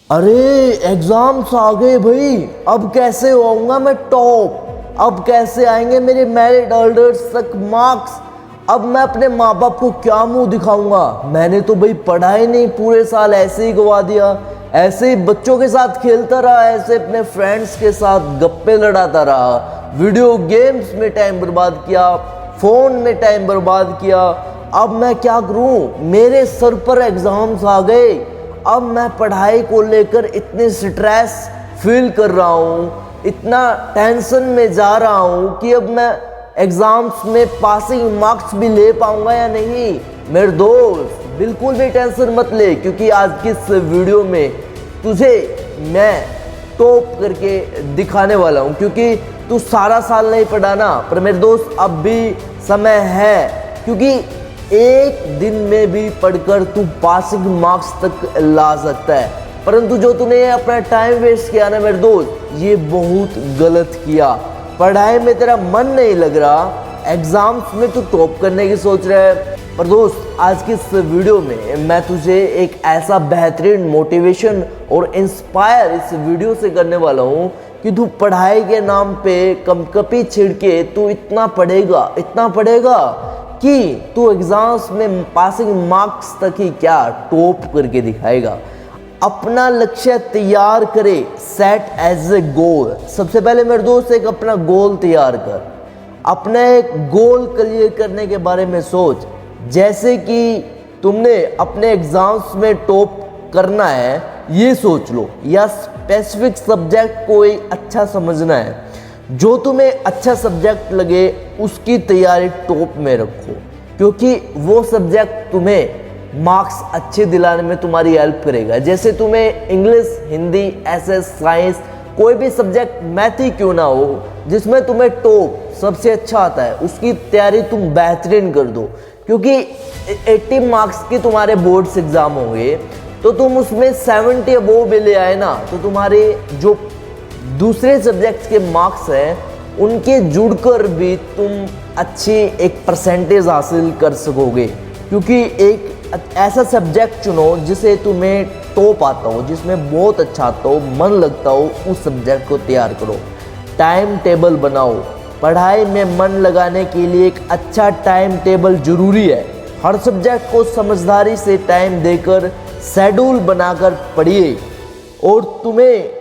अरे एग्जाम्स आ गए भाई। अब कैसे होऊंगा मैं टॉप? अब कैसे आएंगे मेरे मेरिट ऑर्डर्स तक मार्क्स? अब मैं अपने माँ बाप को क्या मुंह दिखाऊंगा? मैंने तो भाई पढ़ा ही नहीं, पूरे साल ऐसे ही गवा दिया। ऐसे ही बच्चों के साथ खेलता रहा, ऐसे अपने फ्रेंड्स के साथ गप्पे लड़ाता रहा, वीडियो गेम्स में टाइम बर्बाद किया, फोन में टाइम बर्बाद किया। अब मैं क्या करूं? मेरे सर पर एग्जाम्स आ गए। अब मैं पढ़ाई को लेकर इतने स्ट्रेस फील कर रहा हूँ, इतना टेंशन में जा रहा हूँ कि अब मैं एग्जाम्स में पासिंग मार्क्स भी ले पाऊंगा या नहीं। मेरे दोस्त बिल्कुल भी टेंशन मत ले, क्योंकि आज की इस वीडियो में तुझे मैं टॉप करके दिखाने वाला हूँ। क्योंकि तू सारा साल नहीं पढ़ा ना, पर मेरे दोस्त अब भी समय है, क्योंकि एक दिन में भी पढ़कर तू पासिंग मार्क्स तक ला सकता है। परंतु जो तूने अपना टाइम वेस्ट किया ना मेरे दोस्त, ये बहुत गलत किया। पढ़ाई में तेरा मन नहीं लग रहा, एग्जाम्स में तू टॉप करने की सोच रहा है। पर दोस्त आज की इस वीडियो में मैं तुझे एक ऐसा बेहतरीन मोटिवेशन और इंस्पायर इस वीडियो से करने वाला हूँ कि तू पढ़ाई के नाम पे कपकपी छिड़ के तू इतना पढ़ेगा कि तू एग्जाम्स में पासिंग मार्क्स तक ही क्या टॉप करके दिखाएगा। अपना लक्ष्य तैयार करे, सेट एज ए गोल। सबसे पहले मेरे दोस्त एक अपना गोल तैयार कर, अपना एक गोल क्लियर करने के बारे में सोच। जैसे कि तुमने अपने एग्जाम्स में टॉप करना है ये सोच लो, या स्पेसिफिक सब्जेक्ट कोई अच्छा समझना है, जो तुम्हें अच्छा सब्जेक्ट लगे उसकी तैयारी टॉप में रखो, क्योंकि वो सब्जेक्ट तुम्हें मार्क्स अच्छे दिलाने में तुम्हारी हेल्प करेगा। जैसे तुम्हें इंग्लिश, हिंदी, एसएस, साइंस, कोई भी सब्जेक्ट, मैथ ही क्यों ना हो, जिसमें तुम्हें टॉप सबसे अच्छा आता है, उसकी तैयारी तुम बेहतरीन कर दो। क्योंकि 80 मार्क्स के तुम्हारे बोर्ड्स एग्जाम होंगे, तो तुम उसमें 70 अबोव भी ले आए ना, तो तुम्हारे जो दूसरे सब्जेक्ट्स के मार्क्स हैं उनके जुड़कर भी तुम अच्छी एक परसेंटेज हासिल कर सकोगे। क्योंकि एक ऐसा सब्जेक्ट चुनो जिसे तुम्हें टॉप आता हो, जिसमें बहुत अच्छा आता हो, मन लगता हो, उस सब्जेक्ट को तैयार करो। टाइम टेबल बनाओ। पढ़ाई में मन लगाने के लिए एक अच्छा टाइम टेबल जरूरी है। हर सब्जेक्ट को समझदारी से टाइम देकर शेड्यूल बनाकर पढ़िए, और तुम्हें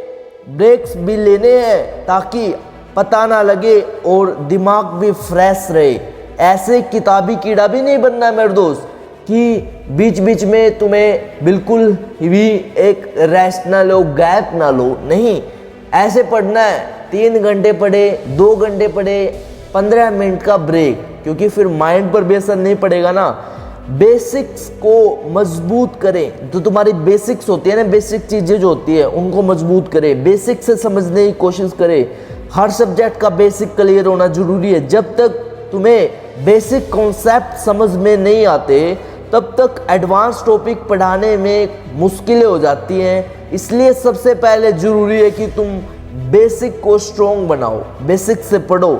ब्रेक्स भी लेने हैं ताकि पता ना लगे और दिमाग भी फ्रेश रहे। ऐसे किताबी कीड़ा भी नहीं बनना मेरे दोस्त कि बीच बीच में तुम्हें बिल्कुल भी एक रेस्ट ना लो, गैप ना लो। नहीं, ऐसे पढ़ना है। 3 घंटे पढ़े, 2 घंटे पढ़े, 15 मिनट का ब्रेक, क्योंकि फिर माइंड पर भी असर नहीं पड़ेगा ना। बेसिक्स को मजबूत करें। जो तुम्हारी बेसिक्स होती है ना, बेसिक चीज़ें जो होती है उनको मजबूत करें, बेसिक से समझने की कोशिश करें। हर सब्जेक्ट का बेसिक क्लियर होना जरूरी है। जब तक तुम्हें बेसिक कॉन्सेप्ट समझ में नहीं आते, तब तक एडवांस टॉपिक पढ़ाने में मुश्किलें हो जाती हैं। इसलिए सबसे पहले जरूरी है कि तुम बेसिक को स्ट्रॉन्ग बनाओ, बेसिक से पढ़ो।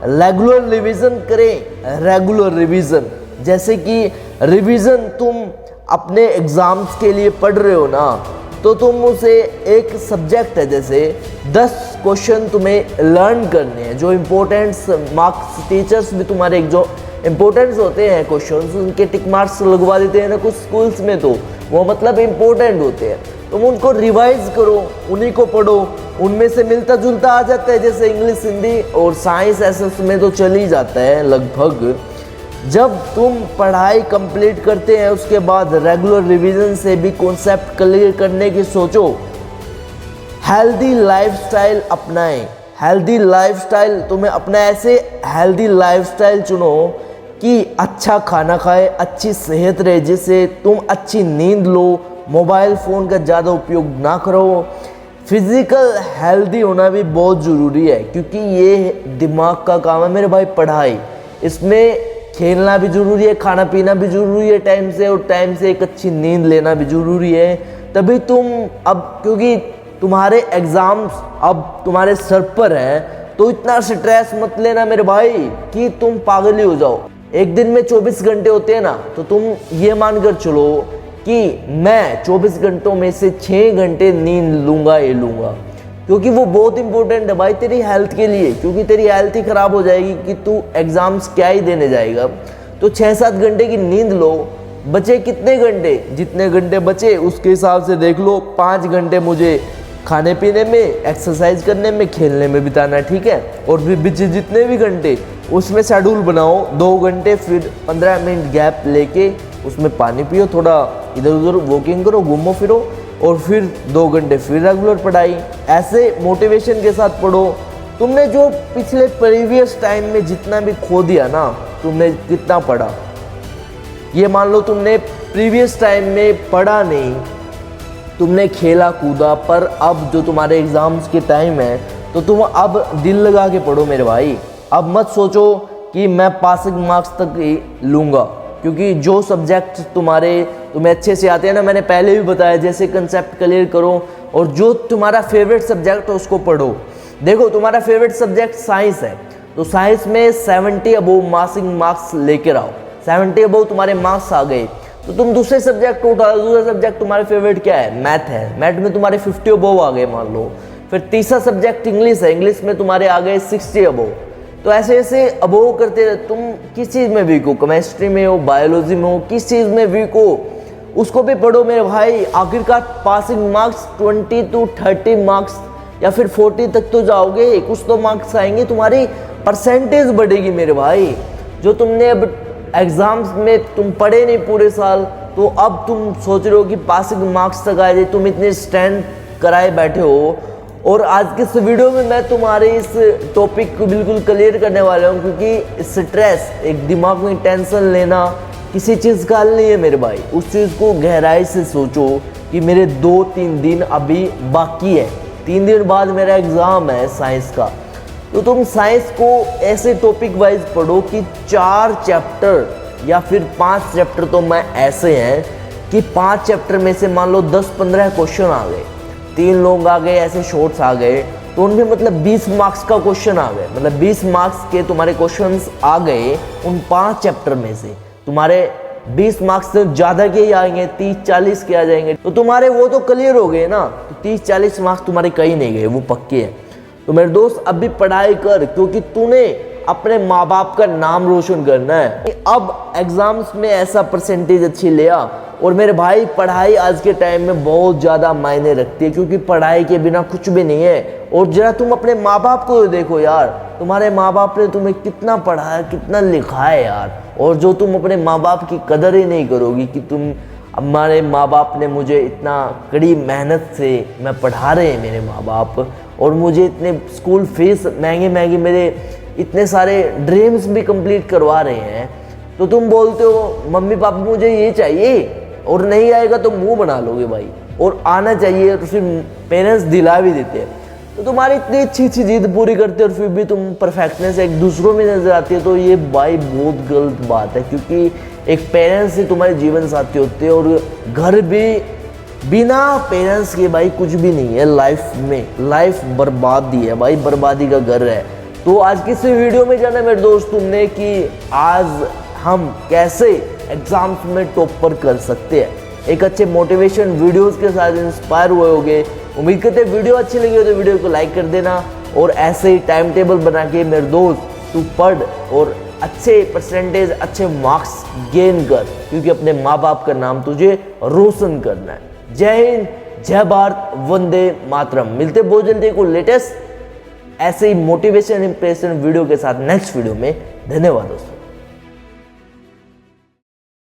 रेगुलर रिवीजन करें, रेगुलर रिवीजन। जैसे कि रिवीजन तुम अपने एग्जाम्स के लिए पढ़ रहे हो ना, तो तुम उसे एक सब्जेक्ट है, जैसे 10 क्वेश्चन तुम्हें लर्न करने हैं, जो इम्पोर्टेंट्स मार्क्स टीचर्स भी तुम्हारे जो इम्पोर्टेंट्स होते हैं क्वेश्चंस, उनके टिक मार्क्स लगवा देते हैं ना कुछ स्कूल्स में, तो वो मतलब इम्पोर्टेंट होते हैं। तुम उनको रिवाइज करो, उन्हीं को पढ़ो। उनमें से मिलता जुलता आ जाता है, जैसे इंग्लिश, हिंदी और साइंस, ऐसे में तो चल ही जाता है लगभग। जब तुम पढ़ाई कंप्लीट करते हैं उसके बाद रेगुलर रिवीजन से भी कॉन्सेप्ट क्लियर करने की सोचो। हेल्दी लाइफस्टाइल अपनाएं। हेल्दी लाइफस्टाइल तुम्हें अपना ऐसे हेल्दी लाइफस्टाइल चुनो कि अच्छा खाना खाए, अच्छी सेहत रहे, जिससे तुम अच्छी नींद लो, मोबाइल फ़ोन का ज़्यादा उपयोग ना करो। फिजिकल हेल्दी होना भी बहुत ज़रूरी है, क्योंकि ये दिमाग का काम है मेरे भाई पढ़ाई। इसमें खेलना भी जरूरी है, खाना पीना भी जरूरी है टाइम से, और टाइम से एक अच्छी नींद लेना भी जरूरी है। तभी तुम अब, क्योंकि तुम्हारे एग्जाम्स अब तुम्हारे सर पर हैं, तो इतना स्ट्रेस मत लेना मेरे भाई कि तुम पागल ही हो जाओ। एक दिन में 24 घंटे होते हैं ना, तो तुम ये मान कर चलो कि मैं 24 घंटों में से 6 घंटे नींद लूँगा ही लूँगा, क्योंकि वो बहुत इंपॉर्टेंट है भाई तेरी हेल्थ के लिए, क्योंकि तेरी हेल्थ ही ख़राब हो जाएगी कि तू एग्ज़ाम्स क्या ही देने जाएगा। तो 6-7 घंटे की नींद लो। बचे कितने घंटे? जितने घंटे बचे उसके हिसाब से देख लो। 5 घंटे मुझे खाने पीने में, एक्सरसाइज करने में, खेलने में बिताना है, ठीक है। और फिर बचे जितने भी घंटे उसमें शेड्यूल बनाओ। 2 घंटे फिर 15 मिनट गैप लेके उसमें पानी पियो, थोड़ा इधर उधर वॉकिंग करो, घूमो फिरो, और फिर 2 घंटे फिर रेगुलर पढ़ाई। ऐसे मोटिवेशन के साथ पढ़ो। तुमने जो पिछले प्रीवियस टाइम में जितना भी खो दिया ना, तुमने कितना पढ़ा, ये मान लो तुमने प्रीवियस टाइम में पढ़ा नहीं, तुमने खेला कूदा, पर अब जो तुम्हारे एग्ज़ाम्स के टाइम है तो तुम अब दिल लगा के पढ़ो मेरे भाई। अब मत सोचो कि मैं पासिंग मार्क्स तक ही लूँगा, क्योंकि जो सब्जेक्ट तुम्हें अच्छे से आते हैं ना, मैंने पहले भी बताया, जैसे कंसेप्ट क्लियर करो और जो तुम्हारा फेवरेट सब्जेक्ट है उसको पढ़ो। देखो तुम्हारा फेवरेट सब्जेक्ट साइंस है, तो साइंस में 70 अबोव पासिंग मार्क्स लेकर आओ। 70 अबोव तुम्हारे मार्क्स आ गए तो तुम दूसरे सब्जेक्ट को उठाओ। दूसरा सब्जेक्ट तुम्हारे फेवरेट क्या है? मैथ है। मैथ में तुम्हारे 50 अबोव आ गए मान लो। फिर तीसरा सब्जेक्ट इंग्लिश है, इंग्लिश में तुम्हारे आ गए 60 अबोव। तो ऐसे ऐसे अबोव करते रहे। तुम किस चीज़ में वीक हो, केमिस्ट्री में हो, बायोलॉजी में हो, किस चीज़ में वीक हो उसको भी पढ़ो मेरे भाई। आखिरकार पासिंग मार्क्स 20 to 30 मार्क्स या फिर 40 तक तो जाओगे, कुछ तो मार्क्स आएंगे, तुम्हारी परसेंटेज बढ़ेगी मेरे भाई। जो तुमने अब एग्ज़ाम्स में तुम पढ़े नहीं पूरे साल, तो अब तुम सोच रहे हो कि पासिंग मार्क्स तक आ जाए, तुम इतने स्टैंड कराए बैठे हो। और आज के इस वीडियो में मैं तुम्हारे इस टॉपिक को बिल्कुल क्लियर करने वाला हूँ, क्योंकि स्ट्रेस, एक दिमाग में टेंशन लेना किसी चीज़ का हल नहीं है मेरे भाई। उस चीज़ को गहराई से सोचो कि मेरे 2-3 दिन अभी बाकी है, 3 दिन बाद मेरा एग्ज़ाम है साइंस का। तो तुम साइंस को ऐसे टॉपिक वाइज पढ़ो कि 4 चैप्टर या फिर 5 चैप्टर तो मैं ऐसे हैं कि 5 चैप्टर में से मान लो 10-15 क्वेश्चन आ गए, 3 लोग आ गए, ऐसे शॉर्ट्स आ गए, तो उनमें मतलब 20 मार्क्स का क्वेश्चन आ गए। मतलब 20 मार्क्स के तुम्हारे क्वेश्चंस आ गए उन 5 चैप्टर में से। तुम्हारे 20 मार्क्स से ज़्यादा के ही आएंगे, 30-40 के आ जाएंगे, तो तुम्हारे वो तो क्लियर हो गए ना। तो 30-40 मार्क्स तुम्हारे कहीं नहीं गए, वो पक्के हैं। तो मेरे दोस्त अब भी पढ़ाई कर, क्योंकि तूने अपने माँ बाप का नाम रोशन करना है। अब एग्जाम्स में ऐसा परसेंटेज अच्छी ले आ। और मेरे भाई पढ़ाई आज के टाइम में बहुत ज़्यादा मायने रखती है, क्योंकि पढ़ाई के बिना कुछ भी नहीं है। और जरा तुम अपने माँ बाप को देखो यार, तुम्हारे माँ बाप ने तुम्हें कितना पढ़ाया, कितना लिखा है यार। और जो तुम अपने माँ बाप की कदर ही नहीं करोगी कि हमारे माँ बाप ने मुझे इतना कड़ी मेहनत से मैं पढ़ा रहे हैं मेरे माँ बाप, और मुझे इतने स्कूल फीस महंगे महंगे, मेरे इतने सारे ड्रीम्स भी कंप्लीट करवा रहे हैं, तो तुम बोलते हो मम्मी पापा मुझे ये चाहिए, और नहीं आएगा तो मुंह बना लोगे भाई, और आना चाहिए तो फिर पेरेंट्स दिला भी देते हैं। तो तुम्हारी इतनी अच्छी अच्छी जिद पूरी करते और फिर भी तुम परफेक्टनेस एक दूसरों में नजर आती है, तो ये भाई बहुत गलत बात है। क्योंकि एक पेरेंट्स ही तुम्हारे जीवन साथी होते हैं, और घर भी बिना पेरेंट्स के भाई कुछ भी नहीं है लाइफ में। लाइफ बर्बादी है भाई, बर्बादी का घर है। तो आज की इस वीडियो में जाना मेरे दोस्त तुमने कि आज हम कैसे एग्जाम्स में टॉपर कर सकते हैं। एक अच्छे मोटिवेशन वीडियोस के साथ इंस्पायर हुए होंगे। उम्मीद करते हैं वीडियो अच्छी लगी हो तो वीडियो को लाइक कर देना, और ऐसे ही टाइम टेबल बना के मेरे दोस्त तू पढ़ और अच्छे परसेंटेज, अच्छे मार्क्स गेन कर, क्योंकि अपने माँ बाप का नाम तुझे रोशन करना है। जय हिंद, जय भारत, वंदे मातरम। मिलते बहुत जल्दी को लेटेस्ट ऐसे ही मोटिवेशन इंप्रेशन वीडियो के साथ नेक्स्ट वीडियो में। धन्यवाद दोस्तों।